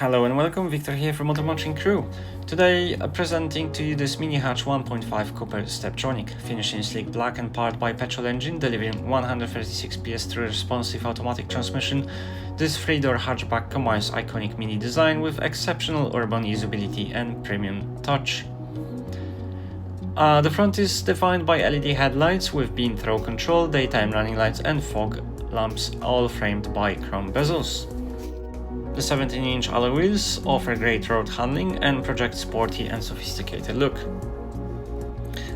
Hello and welcome, Victor here from Crewe. Today presenting to you this mini hatch 1.5 Cooper Steptronic, finished in sleek black and powered by petrol engine, delivering 136 PS through responsive automatic transmission. This 3-door hatchback combines iconic mini design with exceptional urban usability and premium touch. The front is defined by LED headlights with beam throw control, daytime running lights and fog lamps, all framed by chrome bezels. The 17-inch alloy wheels offer great road handling and project sporty and sophisticated look.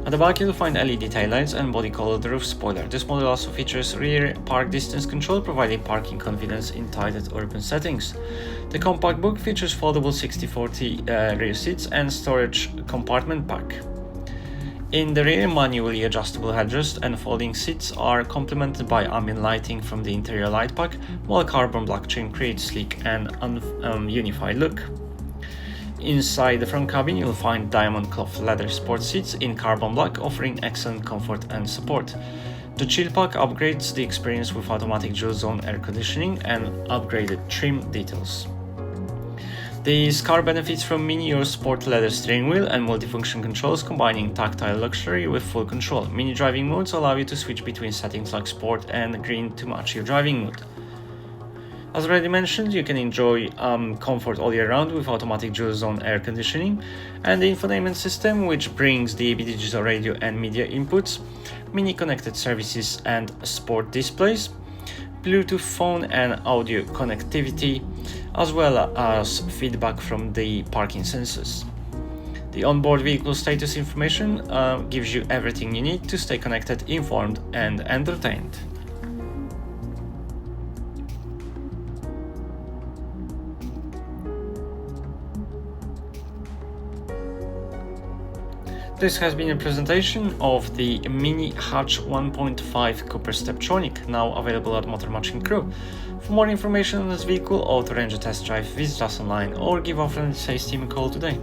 At the back you'll find LED taillights and body-colored roof spoiler. This model also features rear park distance control, providing parking confidence in tighted urban settings. The compact book features foldable 60/40 rear seats and storage compartment pack. In the rear, manually adjustable headrest and folding seats are complemented by ambient lighting from the interior light pack, while carbon black trim creates sleek and unified look. Inside the front cabin, you'll find diamond cloth leather sport seats in carbon black, offering excellent comfort and support. The chill pack upgrades the experience with automatic dual zone air conditioning and upgraded trim details. This car benefits from mini or sport leather steering wheel and multifunction controls, combining tactile luxury with full control. Mini driving modes allow you to switch between settings like sport and green to match your driving mood. As already mentioned, you can enjoy comfort all year round with automatic dual zone air conditioning and the infotainment system, which brings the AB digital radio and media inputs, mini connected services and sport displays, Bluetooth phone and audio connectivity, as well as feedback from the parking sensors. The onboard vehicle status information gives you everything you need to stay connected, informed and entertained. This has been a presentation of the mini hatch 1.5 Cooper Steptronic, now available at Crewe. For more information on this vehicle or to arrange a test drive, visit us online or give our friendly sales team a call today.